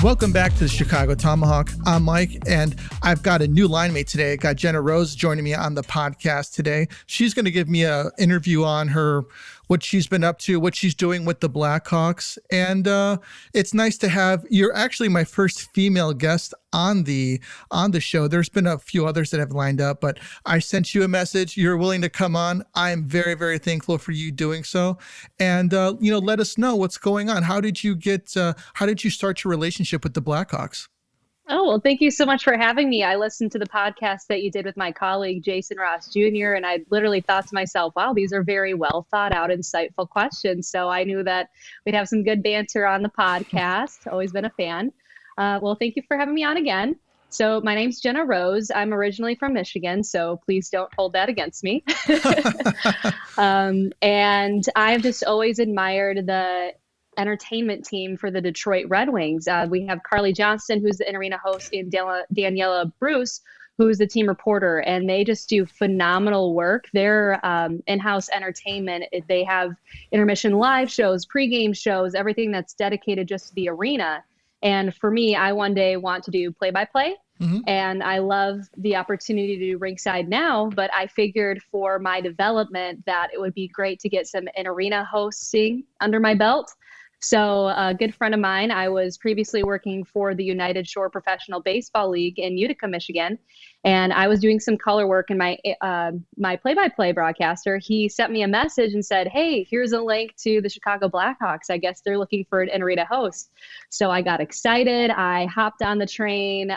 Welcome back to the Chicago Tomahawk. I'm Mike, and I've got a new line mate today. I got Genna Rose joining me on the podcast today. She's going to give me an interview on what she's been up to, what she's doing with the Blackhawks. And it's nice to have, you're actually my first female guest on the show. There's been a few others that have lined up, but I sent you a message. You're willing to come on. I'm very, very thankful for you doing so. And, let us know what's going on. How did you start your relationship with the Blackhawks? Oh, well, thank you so much for having me. I listened to the podcast that you did with my colleague, Jason Ross Jr., and I literally thought to myself, wow, these are very well thought out, insightful questions. So I knew that we'd have some good banter on the podcast. Always been a fan. Well, thank you for having me on again. So my name's Genna Rose. I'm originally from Michigan, so please don't hold that against me. And I've just always admired the entertainment team for the Detroit Red Wings. We have Carly Johnston, who's the in-arena host, and Daniela Bruce, who's the team reporter, and they just do phenomenal work. They're in-house entertainment. They have intermission live shows, pregame shows, everything that's dedicated just to the arena. And for me, I one day want to do play-by-play. Mm-hmm. And I love the opportunity to do Rinkside Now, but I figured for my development that it would be great to get some in-arena hosting under my belt. So a good friend of mine, I was previously working for the United Shore Professional Baseball League in Utica, Michigan, and I was doing some color work, and my play-by-play broadcaster, he sent me a message and said, hey, here's a link to the Chicago Blackhawks. I guess they're looking for an in-arena host. So I got excited. I hopped on the train,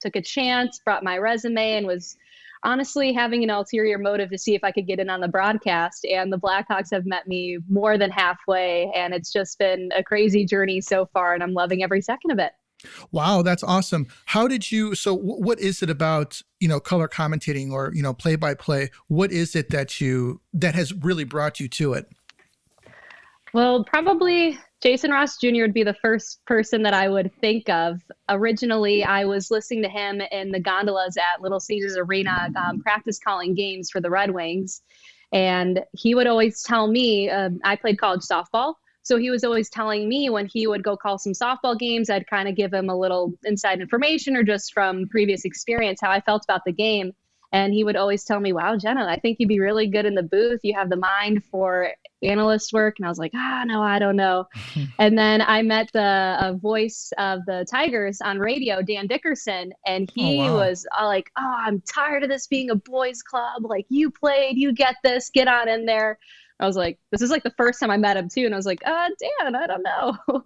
took a chance, brought my resume, and was honestly having an ulterior motive to see if I could get in on the broadcast. And the Blackhawks have met me more than halfway. And it's just been a crazy journey so far. And I'm loving every second of it. Wow, that's awesome. What is it about, color commentating or, play by play? What is it that has really brought you to it? Well, probably Jason Ross Jr. would be the first person that I would think of. Originally, I was listening to him in the gondolas at Little Caesars Arena, practice calling games for the Red Wings. And he would always tell me, I played college softball. So he was always telling me when he would go call some softball games, I'd kind of give him a little inside information or just from previous experience, how I felt about the game. And he would always tell me, wow, Genna, I think you'd be really good in the booth. You have the mind for analyst work. And I was like, no, I don't know. And then I met the voice of the Tigers on radio, Dan Dickerson. And he was like, I'm tired of this being a boys club. Like, you played, you get this, get on in there. I was like, this is like the first time I met him too. And I was like, Dan, I don't know.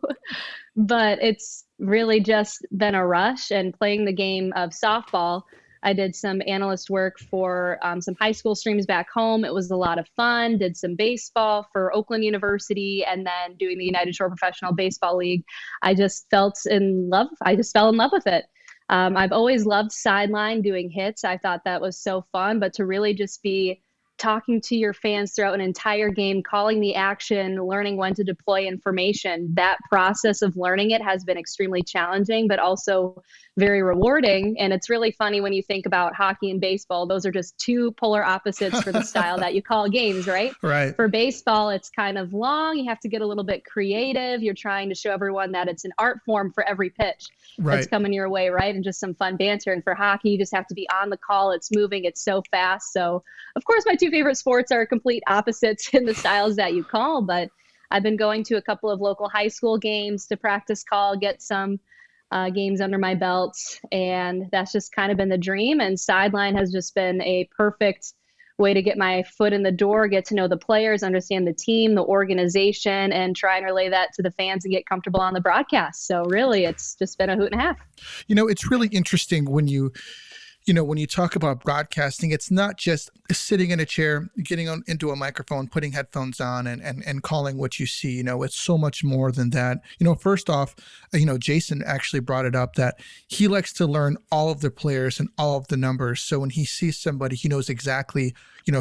But it's really just been a rush. And playing the game of softball, I did some analyst work for some high school streams back home. It was a lot of fun. Did some baseball for Oakland University, and then doing the United Shore Professional Baseball League. I just fell in love with it. I've always loved sideline doing hits. I thought that was so fun, but to really just be talking to your fans throughout an entire game, calling the action, learning when to deploy information, that process of learning it has been extremely challenging, but also very rewarding. And it's really funny when you think about hockey and baseball. Those are just two polar opposites for the style that you call games, right? Right. For baseball, it's kind of long. You have to get a little bit creative. You're trying to show everyone that it's an art form for every pitch that's coming your way, right? And just some fun banter. And for hockey, you just have to be on the call. It's moving. It's so fast. So, of course, my two favorite sports are complete opposites in the styles that you call. But I've been going to a couple of local high school games to practice call, get some games under my belt, and that's just kind of been the dream. And sideline has just been a perfect way to get my foot in the door, get to know the players, understand the team, the organization, and try and relay that to the fans and get comfortable on the broadcast. So really, it's just been a hoot and a half. It's really interesting when you talk about broadcasting, it's not just sitting in a chair, getting into a microphone, putting headphones on and calling what you see. It's so much more than that. First off, Jason actually brought it up that he likes to learn all of the players and all of the numbers. So when he sees somebody, he knows exactly,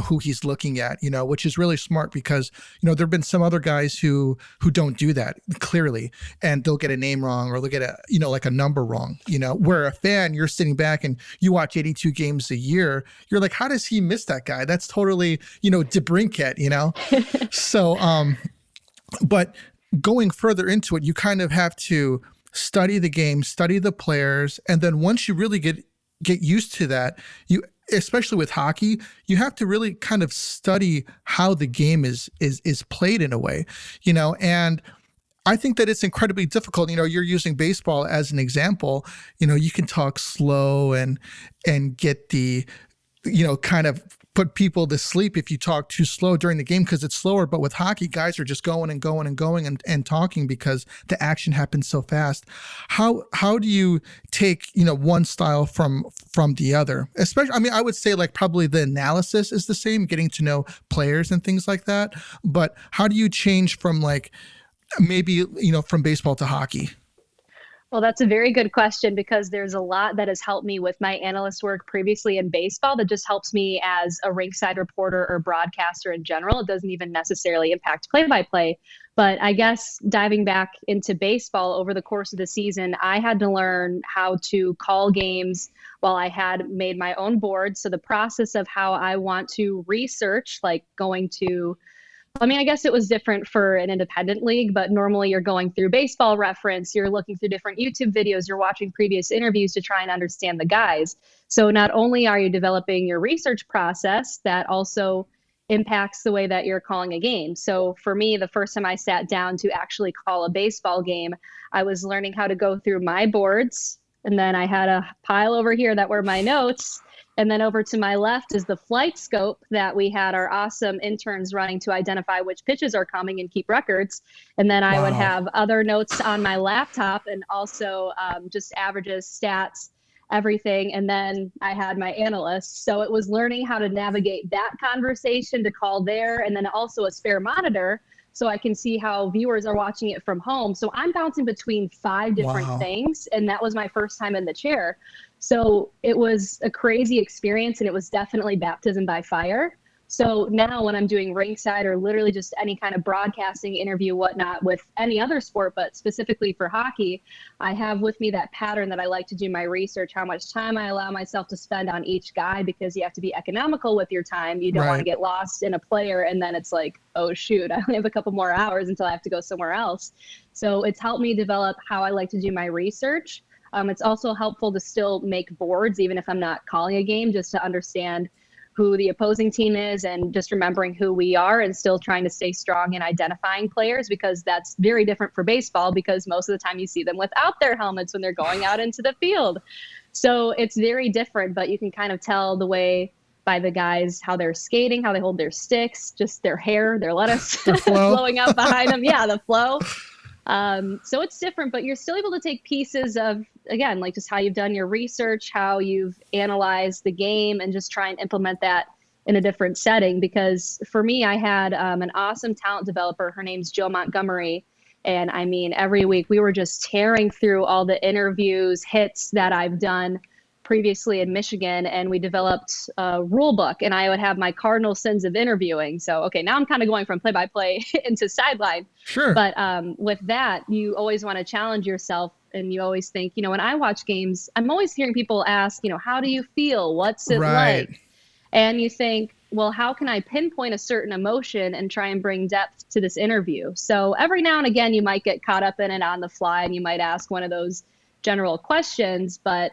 who he's looking at, which is really smart because, there've been some other guys who don't do that clearly, and they'll get a name wrong or they'll get a, like a number wrong, where a fan, you're sitting back and you watch 82 games a year, you're like, how does he miss that guy? That's totally, DeBrincat, So, but going further into it, you kind of have to study the game, study the players, and then once you really get used to that, you, especially with hockey, you have to really kind of study how the game is played in a way, and I think that it's incredibly difficult. You're using baseball as an example. You can talk slow and get the, kind of put people to sleep if you talk too slow during the game because it's slower. But with hockey, guys are just going and going and going and talking because the action happens so fast. How do you take, one style from the other? Especially, I mean, I would say like probably the analysis is the same, getting to know players and things like that. But how do you change from like, maybe, from baseball to hockey? Well, that's a very good question because there's a lot that has helped me with my analyst work previously in baseball that just helps me as a rinkside reporter or broadcaster in general. It doesn't even necessarily impact play-by-play. But I guess diving back into baseball over the course of the season, I had to learn how to call games while I had made my own board. So the process of how I want to research, like going to, I mean, I guess it was different for an independent league, but normally you're going through Baseball Reference, you're looking through different YouTube videos, you're watching previous interviews to try and understand the guys. So not only are you developing your research process, that also impacts the way that you're calling a game. So for me, the first time I sat down to actually call a baseball game, I was learning how to go through my boards. And then I had a pile over here that were my notes. And then over to my left is the flight scope that we had our awesome interns running to identify which pitches are coming and keep records. And then I would have other notes on my laptop and also just averages, stats, everything. And then I had my analysts. So it was learning how to navigate that conversation to call there, and then also a spare monitor so I can see how viewers are watching it from home. So I'm bouncing between 5 different things. And that was my first time in the chair. So it was a crazy experience, and it was definitely baptism by fire. So now when I'm doing ringside or literally just any kind of broadcasting interview, whatnot, with any other sport, but specifically for hockey, I have with me that pattern that I like to do my research, how much time I allow myself to spend on each guy, because you have to be economical with your time. You don't want to get lost in a player and then it's like, oh shoot, I only have a couple more hours until I have to go somewhere else. So it's helped me develop how I like to do my research. It's also helpful to still make boards, even if I'm not calling a game, just to understand who the opposing team is and just remembering who we are, and still trying to stay strong in identifying players, because that's very different for baseball, because most of the time you see them without their helmets when they're going out into the field. So it's very different, but you can kind of tell the way by the guys, how they're skating, how they hold their sticks, just their hair, their lettuce flowing out behind them. Yeah, the flow. So it's different, but you're still able to take pieces of, again, like just how you've done your research, how you've analyzed the game, and just try and implement that in a different setting. Because for me, I had an awesome talent developer. Her name's Jill Montgomery. And I mean, every week we were just tearing through all the interviews, hits that I've done previously in Michigan, and we developed a rule book, and I would have my cardinal sins of interviewing. So, okay, now I'm kind of going from play-by-play into sideline. Sure. But with that, you always want to challenge yourself, and you always think, when I watch games, I'm always hearing people ask, how do you feel? What's it like? And you think, well, how can I pinpoint a certain emotion and try and bring depth to this interview? So every now and again, you might get caught up in it on the fly, and you might ask one of those general questions, but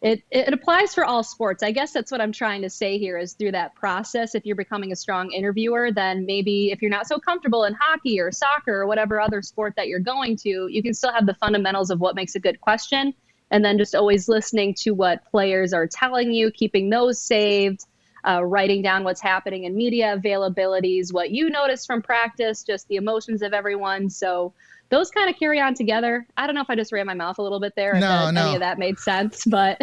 it applies for all sports. I guess that's what I'm trying to say here, is through that process, if you're becoming a strong interviewer, then maybe if you're not so comfortable in hockey or soccer or whatever other sport that you're going to, you can still have the fundamentals of what makes a good question. And then just always listening to what players are telling you, keeping those saved, writing down what's happening in media availabilities, what you notice from practice, just the emotions of everyone. So those kind of carry on together. I don't know if I just ran my mouth a little bit there. Any of that made sense, but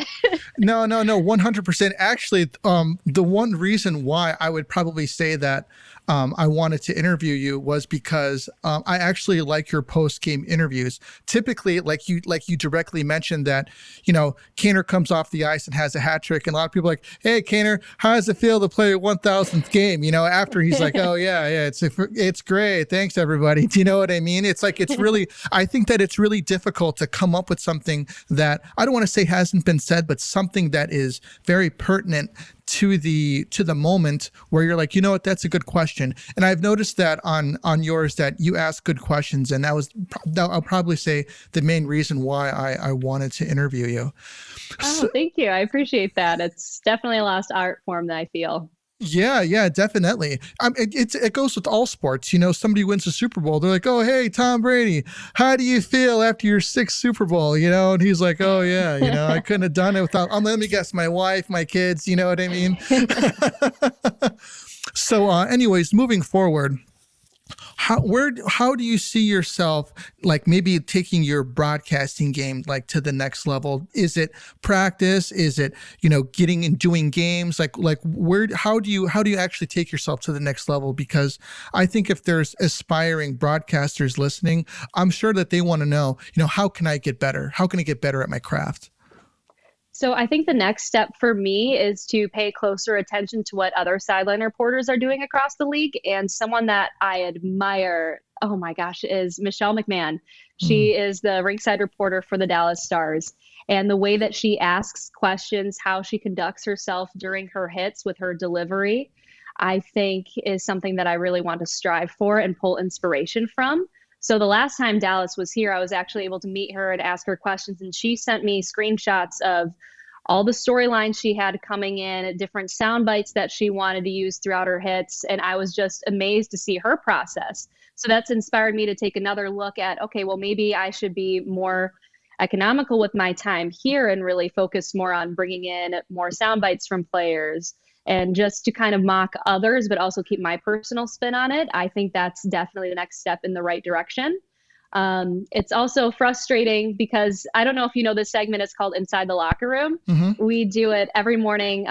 No, 100%. Actually, the one reason why I would probably say that I wanted to interview you was because I actually like your post-game interviews. Typically, like you directly mentioned that, Kaner comes off the ice and has a hat trick, and a lot of people are like, hey, Kaner, how does it feel to play your 1,000th game? After he's like, oh yeah, it's great. Thanks everybody. Do you know what I mean? It's like, it's really, I think that it's really difficult to come up with something that, I don't want to say hasn't been said, but something that is very pertinent to the moment where you're like, you know what, that's a good question. And I've noticed that on yours that you ask good questions, and I'll probably say the main reason why I wanted to interview you. Oh, So, thank you. I appreciate that. It's definitely a lost art form that I feel. yeah, definitely. It goes with all sports. You know, somebody wins a Super Bowl, they're like, "Oh, hey, Tom Brady, how do you feel after your sixth Super Bowl?" You know, and he's like, "Oh yeah, you know, I couldn't have done it without. Let me guess, my wife, my kids. You know what I mean?" So, anyways, moving forward, how do you see yourself, like, maybe taking your broadcasting game like to the next level? Is it practice? Is it, you know, getting and doing games? Like where how do you actually take yourself to the next level? Because I think if there's aspiring broadcasters listening, I'm sure that they want to know, you know, how can I get better? How can I get better at my craft? So I think the next step for me is to pay closer attention to what other sideline reporters are doing across the league. And someone that I admire, oh my gosh, is Michelle McMahon. Mm, She is the rinkside reporter for the Dallas Stars. And the way that she asks questions, how she conducts herself during her hits with her delivery, I think is something that I really want to strive for and pull inspiration from. So the last time Dallas was here, I was actually able to meet her and ask her questions, and she sent me screenshots of all the storylines she had coming in, different sound bites that she wanted to use throughout her hits. And I was just amazed to see her process. So that's inspired me to take another look at, okay, well, maybe I should be more economical with my time here and really focus more on bringing in more sound bites from players and just to kind of mock others, but also keep my personal spin on it. I think that's definitely the next step in the right direction. It's also frustrating because I don't know if you know this segment is called Inside the Locker Room. hmm We do it every morning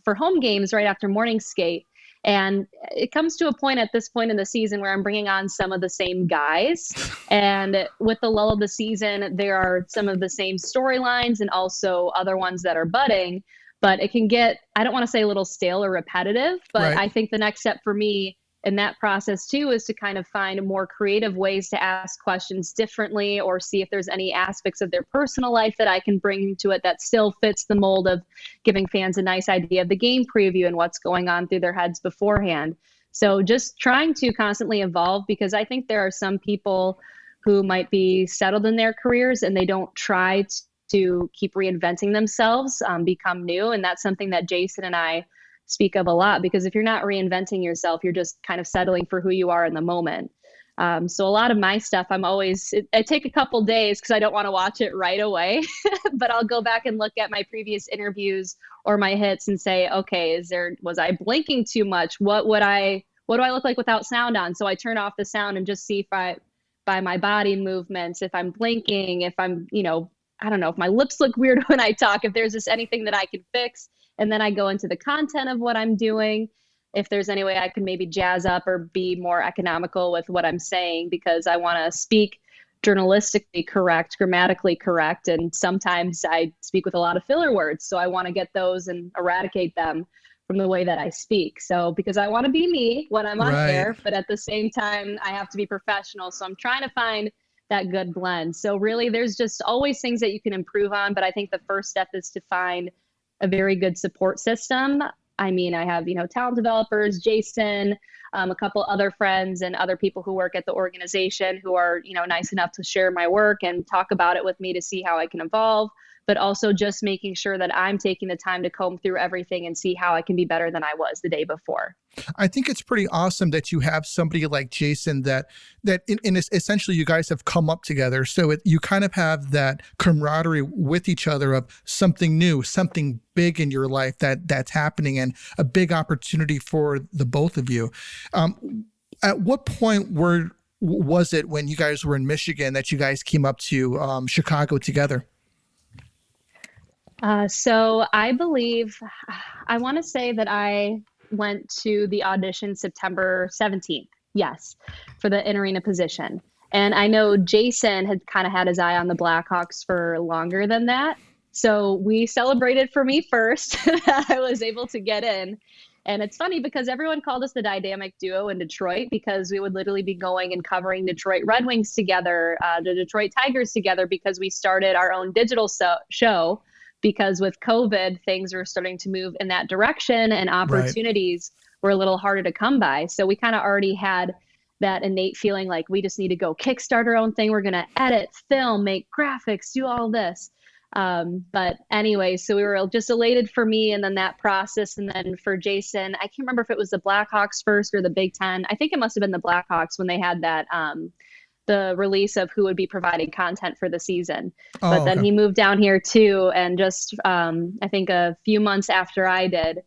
for home games right after morning skate. And it comes to a point at this point in the season where I'm bringing on some of the same guys. And with the lull of the season, there are some of the same storylines and also other ones that are budding. But it can get, I don't want to say a little stale or repetitive, but Right. I think the next step for me in that process too is to kind of find more creative ways to ask questions differently or see if there's any aspects of their personal life that I can bring to it that still fits the mold of giving fans a nice idea of the game preview and what's going on through their heads beforehand. So just trying to constantly evolve because I think there are some people who might be settled in their careers and they don't try to keep reinventing themselves, become new. And that's something that Jason and I speak of a lot because if you're not reinventing yourself, you're just kind of settling for who you are in the moment. So a lot of my stuff, I take a couple days because I don't want to watch it right away, but I'll go back and look at my previous interviews or my hits and say, okay, was I blinking too much? What do I look like without sound on? So I turn off the sound and just see if by my body movements, if I'm blinking, if I'm, I don't know, if my lips look weird when I talk, if there's just anything that I can fix. And then I go into the content of what I'm doing. If there's any way I can maybe jazz up or be more economical with what I'm saying, because I want to speak journalistically correct, grammatically correct. And sometimes I speak with a lot of filler words. So I want to get those and eradicate them from the way that I speak. So because I want to be me when I'm on Right. air, but at the same time, I have to be professional. So I'm trying to find that good blend. So really, there's just always things that you can improve on. But I think the first step is to find a very good support system. I mean, I have, talent developers, Jason, a couple other friends and other people who work at the organization who are, nice enough to share my work and talk about it with me to see how I can evolve, but also just making sure that I'm taking the time to comb through everything and see how I can be better than I was the day before. I think it's pretty awesome that you have somebody like Jason that essentially you guys have come up together. So you kind of have that camaraderie with each other of something new, something big in your life that's happening, and a big opportunity for the both of you. At what point was it when you guys were in Michigan that you guys came up to Chicago together? So I believe, I want to say that I went to the audition September 17th. Yes, for the in arena position. And I know Jason had kind of had his eye on the Blackhawks for longer than that. So we celebrated for me first that I was able to get in. And it's funny because everyone called us the dynamic duo in Detroit because we would literally be going and covering Detroit Red Wings together, the Detroit Tigers together, because we started our own digital show because with COVID, things were starting to move in that direction and Right. opportunities were a little harder to come by. So we kind of already had that innate feeling like we just need to go kickstart our own thing. We're going to edit, film, make graphics, do all this. But anyway, so we were just elated for me and then that process. And then for Jason, I can't remember if it was the Blackhawks first or the Big Ten. I think it must have been the Blackhawks when they had that the release of who would be providing content for the season. But Oh, then okay. he moved down here too, and just I think a few months after I did.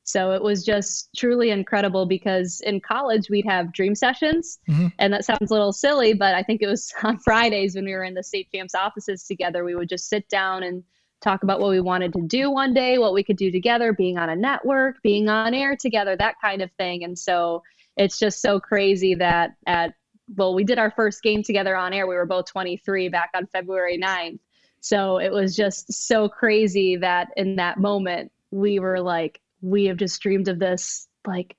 So it was just truly incredible because in college we'd have dream sessions. Hmm. And that sounds a little silly, but I think it was on Fridays when we were in the state champs offices together, we would just sit down and talk about what we wanted to do one day, what we could do together, being on a network, being on air together, that kind of thing. And so it's just so crazy that we did our first game together on air. We were both 23 back on February 9th. So it was just so crazy that in that moment, we were like, we have just dreamed of this like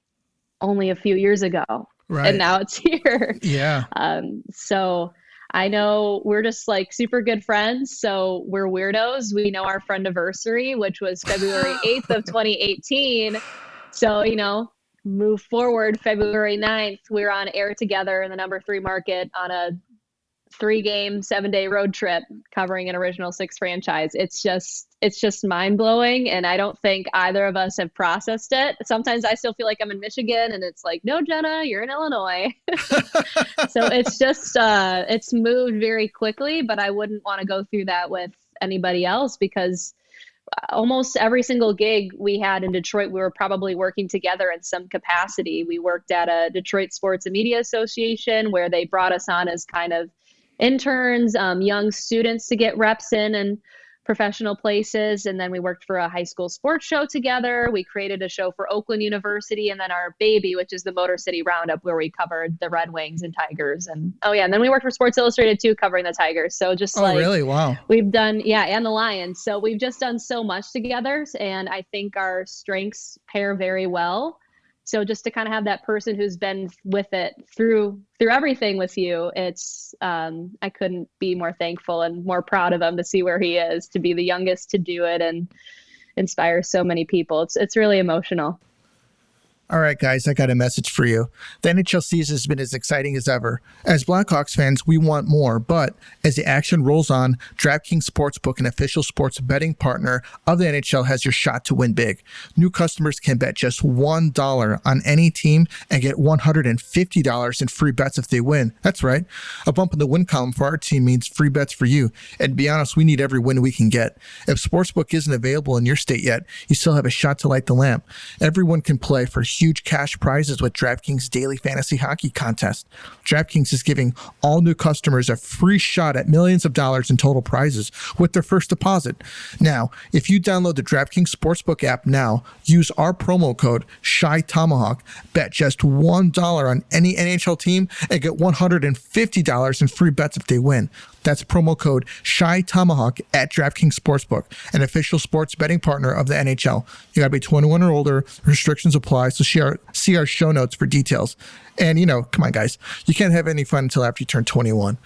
only a few years ago. And Right. now it's here. Yeah. So I know we're just like super good friends. So we're weirdos. We know our friend anniversary, which was February 8th of 2018. So, move forward February 9th, we're on air together in the number 3 market on a 3-game, 7-day road trip covering an original 6 franchise. It's just mind blowing. And I don't think either of us have processed it. Sometimes I still feel like I'm in Michigan and it's like, no, Genna, you're in Illinois. So it's just, it's moved very quickly, but I wouldn't want to go through that with anybody else because almost every single gig we had in Detroit, we were probably working together in some capacity. We worked at a Detroit Sports and Media Association where they brought us on as kind of interns, young students to get reps in and professional places. And then we worked for a high school sports show together. We created a show for Oakland University and then our baby, which is the Motor City Roundup, where we covered the Red Wings and Tigers. And oh, yeah. And then we worked for Sports Illustrated too, covering the Tigers. So just Oh, like really? Wow. we've done, yeah, and the Lions. So we've just done so much together. And I think our strengths pair very well. So just to kind of have that person who's been with it through everything with you, it's I couldn't be more thankful and more proud of him to see where he is, to be the youngest to do it and inspire so many people. It's really emotional. All right, guys, I got a message for you. The NHL season has been as exciting as ever. As Blackhawks fans, we want more, but as the action rolls on, DraftKings Sportsbook, an official sports betting partner of the NHL, has your shot to win big. New customers can bet just $1 on any team and get $150 in free bets if they win. That's right. A bump in the win column for our team means free bets for you. And to be honest, we need every win we can get. If Sportsbook isn't available in your state yet, you still have a shot to light the lamp. Everyone can play for huge cash prizes with DraftKings Daily Fantasy Hockey Contest. DraftKings is giving all new customers a free shot at millions of dollars in total prizes with their first deposit. Now, if you download the DraftKings Sportsbook app now, use our promo code ShyTomahawk, bet just $1 on any NHL team, and get $150 in free bets if they win. That's promo code ShyTomahawk at DraftKings Sportsbook, an official sports betting partner of the NHL. You gotta be 21 or older. Restrictions apply, so see our show notes for details. And, come on, guys. You can't have any fun until after you turn 21.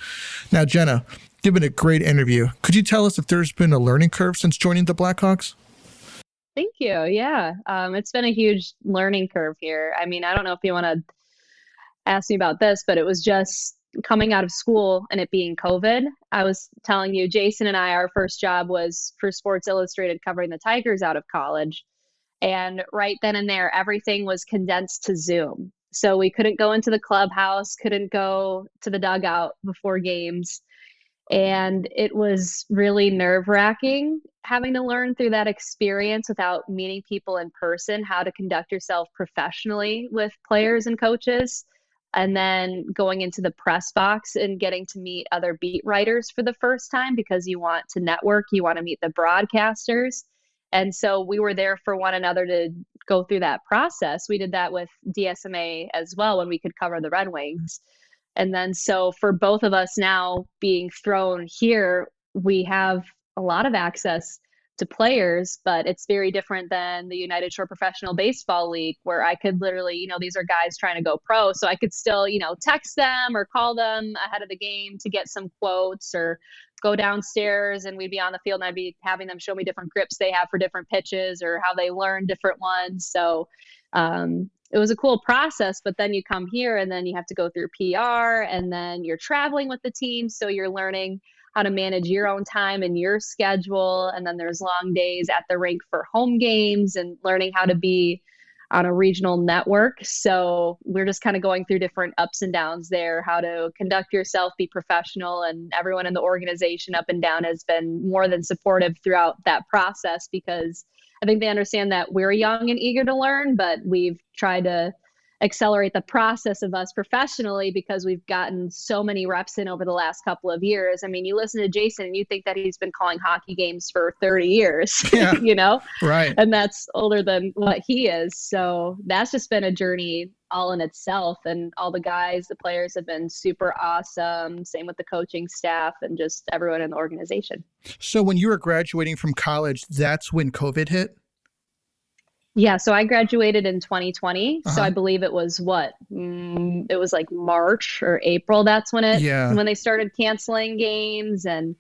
Now, Genna, you've been a great interview. Could you tell us if there's been a learning curve since joining the Blackhawks? Thank you. Yeah. It's been a huge learning curve here. I mean, I don't know if you want to ask me about this, but it was just coming out of school and it being COVID. I was telling you, Jason and I, our first job was for Sports Illustrated covering the Tigers out of college. And right then and there, everything was condensed to Zoom. So we couldn't go into the clubhouse, couldn't go to the dugout before games. And it was really nerve wracking having to learn through that experience without meeting people in person, how to conduct yourself professionally with players and coaches. And then going into the press box and getting to meet other beat writers for the first time because you want to network, you want to meet the broadcasters. And so we were there for one another to go through that process. We did that with DSMA as well when we could cover the Red Wings. And then so for both of us now being thrown here, we have a lot of access to players, but it's very different than the United Shore Professional Baseball League, where I could literally, these are guys trying to go pro. So I could still, text them or call them ahead of the game to get some quotes or go downstairs and we'd be on the field and I'd be having them show me different grips they have for different pitches or how they learn different ones. So it was a cool process, but then you come here and then you have to go through PR and then you're traveling with the team. So you're learning how to manage your own time and your schedule. And then there's long days at the rink for home games and learning how to be on a regional network. So we're just kind of going through different ups and downs there, how to conduct yourself, be professional, and everyone in the organization up and down has been more than supportive throughout that process because I think they understand that we're young and eager to learn, but we've tried to accelerate the process of us professionally because we've gotten so many reps in over the last couple of years. I mean, you listen to Jason and you think that he's been calling hockey games for 30 years, Yeah. you know? Right. And that's older than what he is. So that's just been a journey all in itself. And all the guys, the players have been super awesome. Same with the coaching staff and just everyone in the organization. So when you were graduating from college, that's when COVID hit? Yeah, so I graduated in 2020. So I believe it was it was like March or April. That's when when they started canceling games, and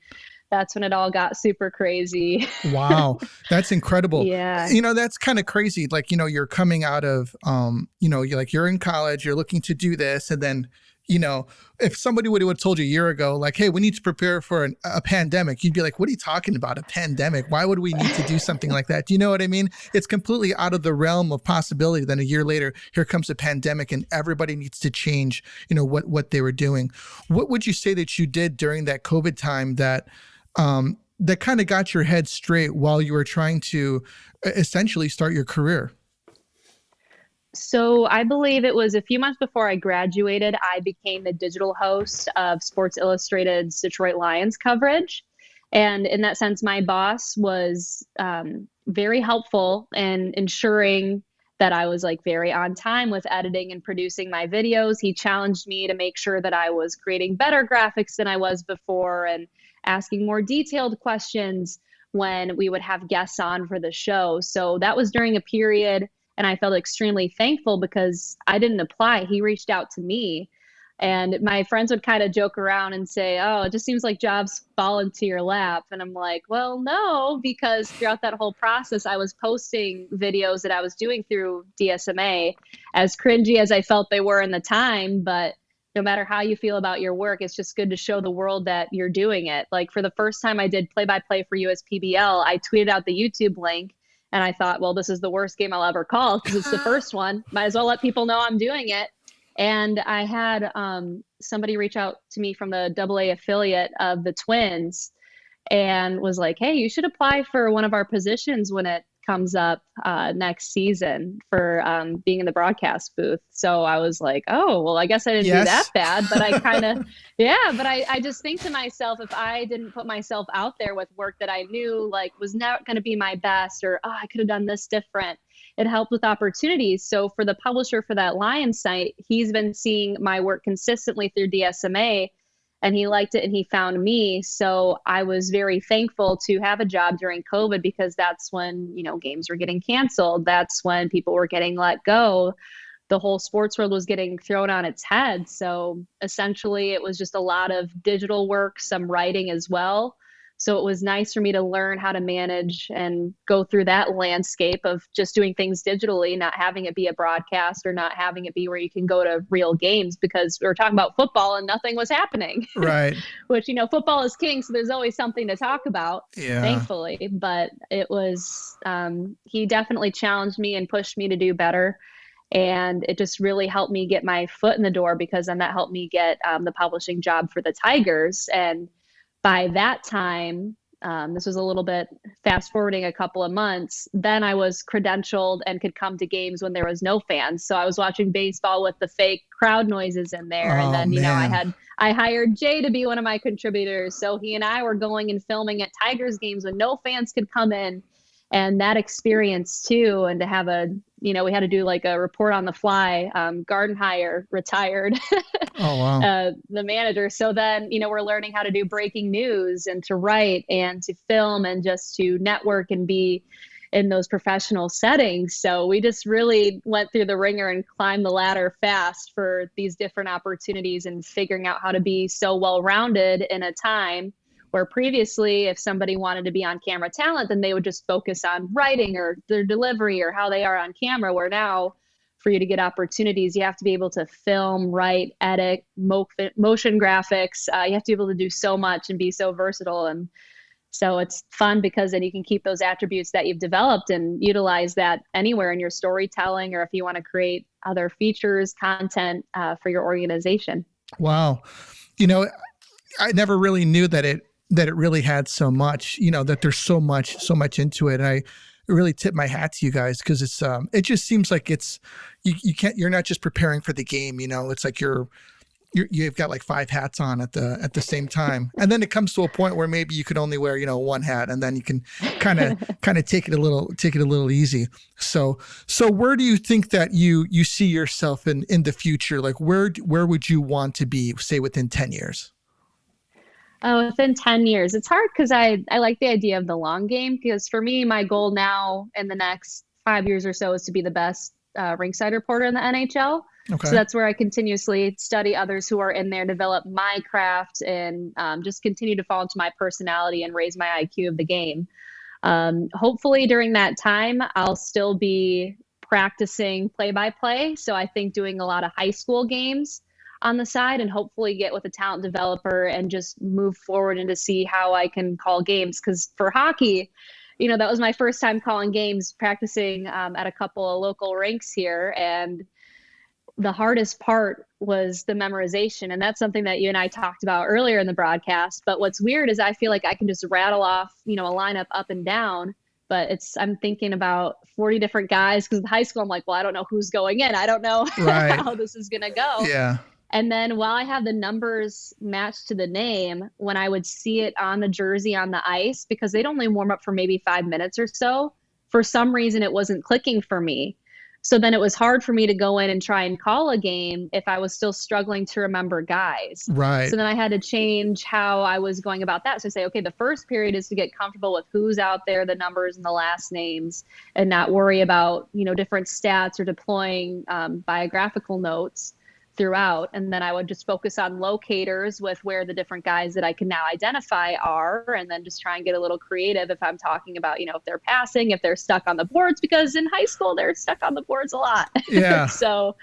that's when it all got super crazy. Wow, that's incredible. Yeah. You know, that's kind of crazy. Like, you know, you're coming out of, you know, you're in college, you're looking to do this, and then, you know, if somebody would have told you a year ago, like, hey, we need to prepare for a pandemic, you'd be like, what are you talking about? A pandemic? Why would we need to do something like that? Do you know what I mean? It's completely out of the realm of possibility. Then a year later, here comes a pandemic and everybody needs to change, you know, what they were doing. What would you say that you did during that COVID time that kind of got your head straight while you were trying to essentially start your career? So I believe it was a few months before I graduated, I became the digital host of Sports Illustrated's Detroit Lions coverage. And in that sense, my boss was very helpful in ensuring that I was like very on time with editing and producing my videos. He challenged me to make sure that I was creating better graphics than I was before and asking more detailed questions when we would have guests on for the show. So that was during a period, and I felt extremely thankful because I didn't apply. He reached out to me. And my friends would kind of joke around and say, oh, it just seems like jobs fall into your lap. And I'm like, well, no, because throughout that whole process, I was posting videos that I was doing through DSMA, as cringy as I felt they were in the time. But no matter how you feel about your work, it's just good to show the world that you're doing it. Like for the first time I did play-by-play for USPBL, I tweeted out the YouTube link. And I thought, well, this is the worst game I'll ever call because it's the first one. Might as well let people know I'm doing it. And I had somebody reach out to me from the AA affiliate of the Twins and was like, hey, you should apply for one of our positions when it comes up next season for being in the broadcast booth. So I was like, oh, well, I guess I didn't do that bad, but I kind of, but I just think to myself, if I didn't put myself out there with work that I knew like was not going to be my best, or I could have done this different, it helped with opportunities. So for the publisher for that Lions site, he's been seeing my work consistently through DSMA, and he liked it and he found me. So I was very thankful to have a job during COVID because that's when, you know, games were getting canceled. That's when people were getting let go. The whole sports world was getting thrown on its head. So essentially it was just a lot of digital work, some writing as well. So it was nice for me to learn how to manage and go through that landscape of just doing things digitally, not having it be a broadcast or not having it be where you can go to real games, because we were talking about football and nothing was happening. Right. Which, you know, football is king. So there's always something to talk about, Yeah. thankfully. But it was, he definitely challenged me and pushed me to do better. And it just really helped me get my foot in the door, because then that helped me get the publishing job for the Tigers. And by that time, this was a little bit fast forwarding a couple of months, then I was credentialed and could come to games when there was no fans. So I was watching baseball with the fake crowd noises in there. And then, you know, I hired Jay to be one of my contributors. So he and I were going and filming at Tigers games when no fans could come in. And that experience too, and to have we had to do like a report on the fly. Gardenhire retired, oh wow, the manager. So then, you know, we're learning how to do breaking news and to write and to film and just to network and be in those professional settings. So we just really went through the ringer and climbed the ladder fast for these different opportunities and figuring out how to be so well-rounded in a time Where previously, if somebody wanted to be on camera talent, then they would just focus on writing or their delivery or how they are on camera. Where now, for you to get opportunities, you have to be able to film, write, edit, motion graphics. You have to be able to do so much and be so versatile. And so it's fun because then you can keep those attributes that you've developed and utilize that anywhere in your storytelling, or if you want to create other features, content for your organization. Wow. I never really knew that it really had so much, that there's so much into it. And I really tip my hat to you guys, because it just seems like you're not just preparing for the game, it's like you've got like 5 hats on at the same time. And then it comes to a point where maybe you could only wear, 1 hat, and then you can kind of take it a little easy. So where do you think that you see yourself in the future? Like where would you want to be, say, within 10 years? Oh, within 10 years. It's hard because I like the idea of the long game, because for me, my goal now in the next 5 years or so is to be the best rinkside reporter in the NHL. Okay. So that's where I continuously study others who are in there, develop my craft, and just continue to fall into my personality and raise my IQ of the game. Hopefully during that time, I'll still be practicing play-by-play. So I think doing a lot of high school games on the side, and hopefully get with a talent developer and just move forward and to see how I can call games. Because for hockey, that was my first time calling games, practicing at a couple of local rinks here. And the hardest part was the memorization. And that's something that you and I talked about earlier in the broadcast. But what's weird is I feel like I can just rattle off, a lineup up and down. But I'm thinking about 40 different guys, because in high school, I'm like, well, I don't know who's going in. I don't know Right. how this is going to go. Yeah. And then while I have the numbers matched to the name, when I would see it on the jersey on the ice, because they'd only warm up for maybe 5 minutes or so, for some reason it wasn't clicking for me. So then it was hard for me to go in and try and call a game if I was still struggling to remember guys. Right. So then I had to change how I was going about that. So I say, okay, the first period is to get comfortable with who's out there, the numbers and the last names, and not worry about, different stats or deploying biographical notes throughout. And then I would just focus on locators with where the different guys that I can now identify are, and then just try and get a little creative if I'm talking about, if they're passing, if they're stuck on the boards, because in high school they're stuck on the boards a lot. Yeah. So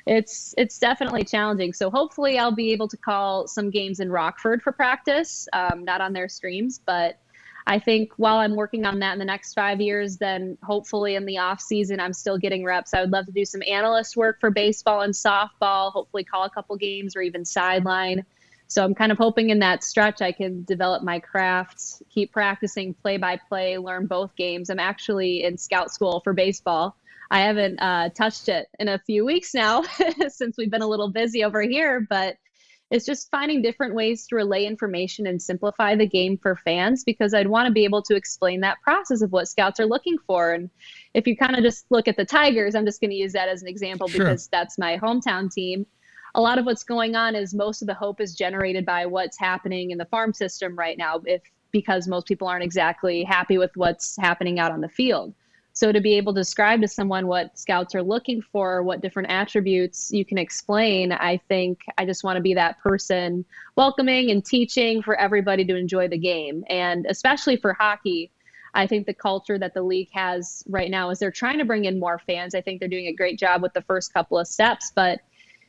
it's definitely challenging. So hopefully I'll be able to call some games in Rockford for practice, not on their streams, but I think while I'm working on that in the next 5 years, then hopefully in the off season, I'm still getting reps. I would love to do some analyst work for baseball and softball, hopefully call a couple games or even sideline. So I'm kind of hoping in that stretch, I can develop my craft, keep practicing play-by-play, learn both games. I'm actually in scout school for baseball. I haven't touched it in a few weeks now since we've been a little busy over here, but it's just finding different ways to relay information and simplify the game for fans, because I'd want to be able to explain that process of what scouts are looking for. And if you kind of just look at the Tigers, I'm just going to use that as an example because that's my hometown team. A lot of what's going on is most of the hope is generated by what's happening in the farm system right now, because most people aren't exactly happy with what's happening out on the field. So to be able to describe to someone what scouts are looking for, what different attributes you can explain, I think I just want to be that person welcoming and teaching for everybody to enjoy the game. And especially for hockey, I think the culture that the league has right now is they're trying to bring in more fans. I think they're doing a great job with the first couple of steps, but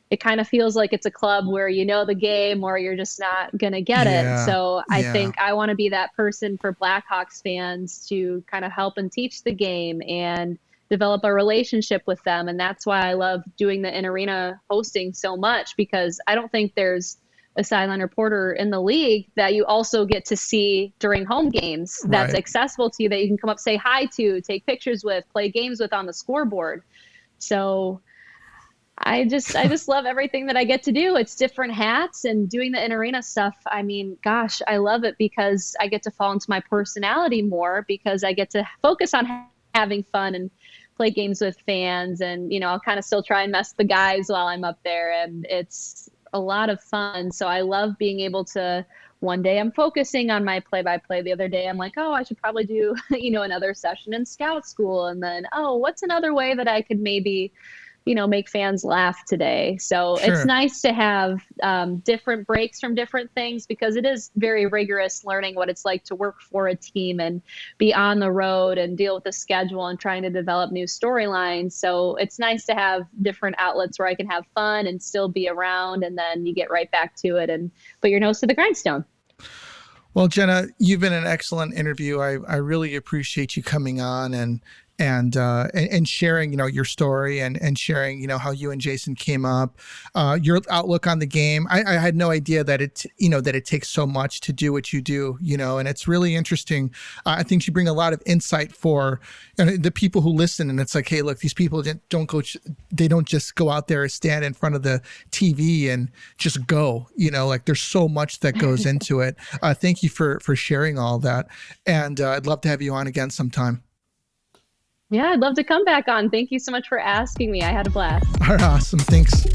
it kind of feels like it's a club where you know the game or you're just not going to get it. So I think I want to be that person for Blackhawks fans to kind of help and teach the game and develop a relationship with them. And that's why I love doing the in-arena hosting so much, because I don't think there's a sideline reporter in the league that you also get to see during home games that's accessible to you, that you can come up, say hi to, take pictures with, play games with on the scoreboard. So I just love everything that I get to do. It's different hats and doing the in-arena stuff. I mean, gosh, I love it because I get to fall into my personality more, because I get to focus on having fun and play games with fans. And, I'll kind of still try and mess the guys while I'm up there. And it's a lot of fun. So I love being able to, one day I'm focusing on my play-by-play. The other day I'm like, oh, I should probably do, another session in scout school. And then, oh, what's another way that I could maybe make fans laugh today. So it's Sure. nice to have different breaks from different things, because it is very rigorous learning what it's like to work for a team and be on the road and deal with the schedule and trying to develop new storylines. So it's nice to have different outlets where I can have fun and still be around, and then you get right back to it and put your nose to the grindstone. Well, Genna, you've been an excellent interview. I really appreciate you coming on and sharing, your story and sharing, how you and Jason came up, your outlook on the game. I had no idea that it takes so much to do what you do, and it's really interesting. I think you bring a lot of insight for the people who listen. And it's like, hey, look, these people they don't just go out there and stand in front of the TV and just go, like there's so much that goes into it. Thank you for sharing all that. And I'd love to have you on again sometime. Yeah, I'd love to come back on. Thank you so much for asking me. I had a blast. All right, awesome. Thanks.